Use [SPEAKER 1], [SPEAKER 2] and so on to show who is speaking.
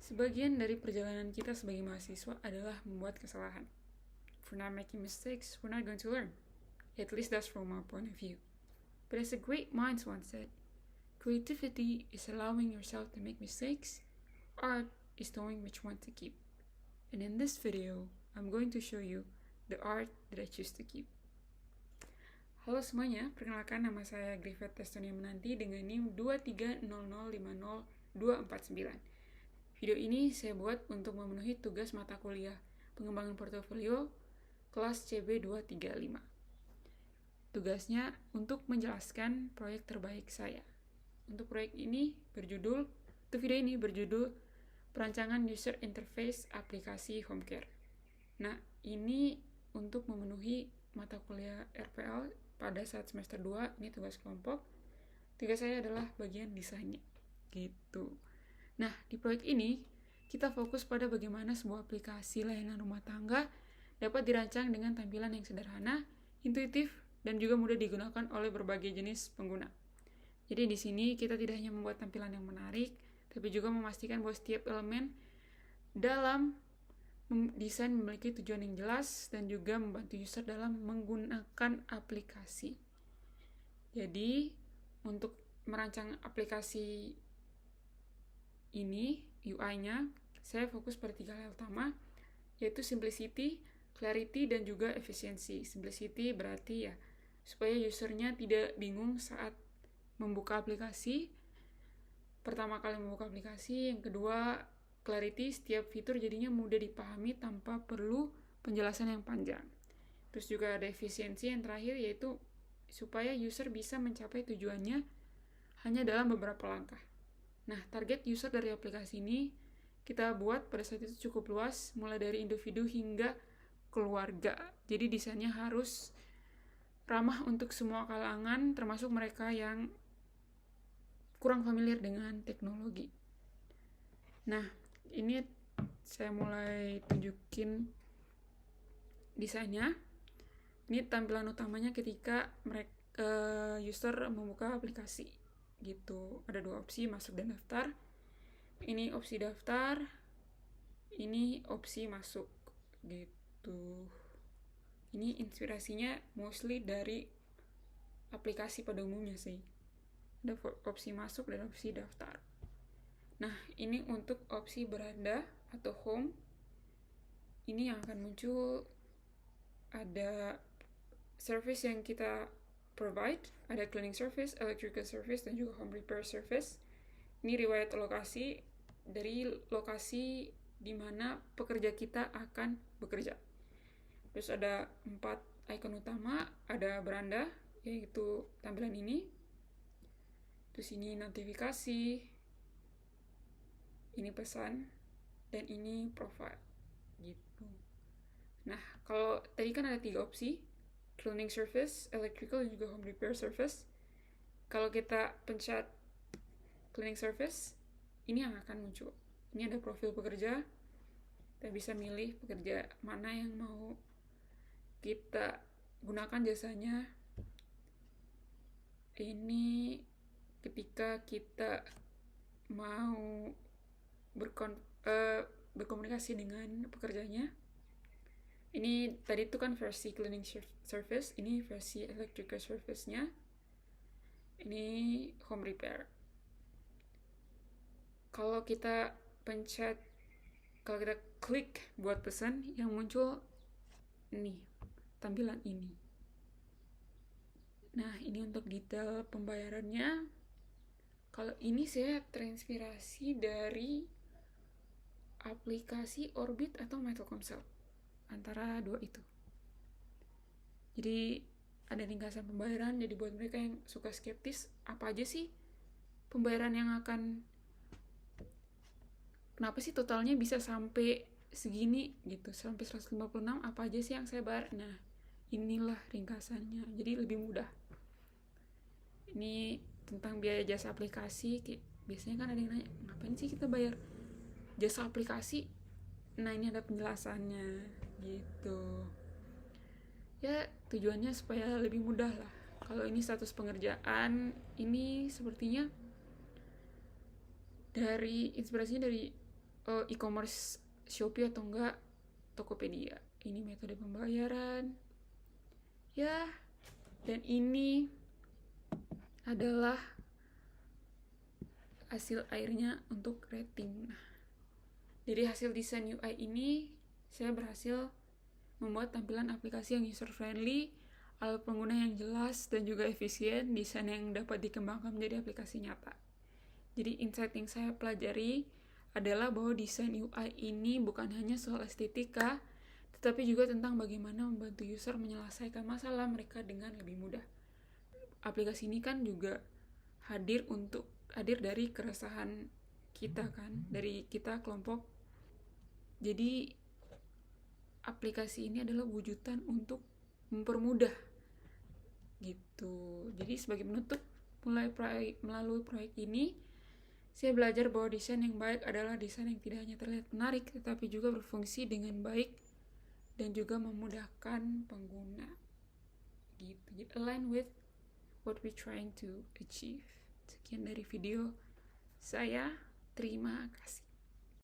[SPEAKER 1] Sebagian dari perjalanan kita sebagai mahasiswa adalah membuat kesalahan. If we're not making mistakes, we're not going to learn. At least that's from our point of view. But as a great minds once said, creativity is allowing yourself to make mistakes. Art is knowing which one to keep. And in this video, I'm going to show you the art that I choose to keep. Halo semuanya, perkenalkan nama saya Griffith Testonia Menanti dengan NIM 230050249. Video ini saya buat untuk memenuhi tugas mata kuliah pengembangan portofolio kelas CB235. Tugasnya untuk menjelaskan proyek terbaik saya. Untuk proyek ini berjudul, video ini berjudul Perancangan User Interface Aplikasi Home Care. Nah, ini untuk memenuhi mata kuliah RPL pada saat semester 2, ini tugas kelompok. Tugas saya adalah bagian desainnya, gitu. Nah, di proyek ini, kita fokus pada bagaimana sebuah aplikasi layanan rumah tangga dapat dirancang dengan tampilan yang sederhana, intuitif, dan juga mudah digunakan oleh berbagai jenis pengguna. Jadi di sini kita tidak hanya membuat tampilan yang menarik, tapi juga memastikan bahwa setiap elemen dalam desain memiliki tujuan yang jelas dan juga membantu user dalam menggunakan aplikasi. Jadi, untuk merancang aplikasi ini, UI-nya, saya fokus pada 3 hal utama, yaitu simplicity, clarity, dan juga efisiensi. Simplicity berarti ya, supaya usernya tidak bingung saat membuka aplikasi. Pertama kali membuka aplikasi, yang kedua, clarity, setiap fitur jadinya mudah dipahami tanpa perlu penjelasan yang panjang. Terus juga ada efisiensi yang terakhir, yaitu supaya user bisa mencapai tujuannya hanya dalam beberapa langkah. Nah, target user dari aplikasi ini kita buat pada saat itu cukup luas, mulai dari individu hingga keluarga. Jadi desainnya harus ramah untuk semua kalangan, termasuk mereka yang kurang familiar dengan teknologi. Nah, ini saya mulai tunjukin desainnya. Ini tampilan utamanya ketika user membuka aplikasi. Gitu. Ada 2 opsi, masuk dan daftar. Ini opsi daftar, ini opsi masuk. Gitu. Ini inspirasinya mostly dari aplikasi pada umumnya sih. Ada opsi masuk dan opsi daftar. Nah, ini untuk opsi beranda atau home. Ini yang akan muncul, ada service yang kita provide, ada cleaning service, electrical service, dan juga home repair service. Ini riwayat lokasi dari lokasi di mana pekerja kita akan bekerja. Terus ada 4 icon utama, ada beranda, yaitu tampilan ini. Terus ini notifikasi, ini pesan, dan ini profile. Gitu. Nah, kalau tadi kan ada 3 opsi, cleaning service, electrical, dan juga home repair service. Kalau kita pencet cleaning service, ini yang akan muncul. Ini ada profil pekerja, kita bisa milih pekerja mana yang mau kita gunakan jasanya. Ini ketika kita mau berkomunikasi dengan pekerjanya. Ini tadi itu kan versi cleaning service, ini versi electrical service-nya. Ini home repair. Kalau kita klik buat pesan, yang muncul nih, tampilan ini. Nah, ini untuk detail pembayarannya. Kalau ini saya terinspirasi dari aplikasi Orbit atau Telkomsel. Antara 2 itu. Jadi ada ringkasan pembayaran, jadi buat mereka yang suka skeptis, apa aja sih pembayaran yang kenapa sih totalnya bisa sampai segini gitu, sampai 156, apa aja sih yang saya bayar? Nah, inilah ringkasannya, jadi lebih mudah. Ini tentang biaya jasa aplikasi, biasanya kan ada yang nanya, ngapain sih kita bayar jasa aplikasi? Nah, ini ada penjelasannya gitu. Ya, tujuannya supaya lebih mudah lah. Kalau ini status pengerjaan, ini sepertinya inspirasinya dari e-commerce Shopee atau enggak Tokopedia. Ini metode pembayaran. Ya, dan ini adalah hasil akhirnya untuk rating. Dari hasil desain UI ini, saya berhasil membuat tampilan aplikasi yang user friendly, alat pengguna yang jelas dan juga efisien, desain yang dapat dikembangkan menjadi aplikasi nyata. Jadi insight yang saya pelajari adalah bahwa desain UI ini bukan hanya soal estetika, tetapi juga tentang bagaimana membantu user menyelesaikan masalah mereka dengan lebih mudah. Aplikasi ini kan juga hadir dari keresahan kita kan, dari kita kelompok. Jadi aplikasi ini adalah wujudan untuk mempermudah gitu. Jadi sebagai penutup, melalui proyek ini saya belajar bahwa desain yang baik adalah desain yang tidak hanya terlihat menarik, tetapi juga berfungsi dengan baik dan juga memudahkan pengguna. Gitu. Jadi align with what we trying to achieve. Sekian dari video saya. Terima kasih.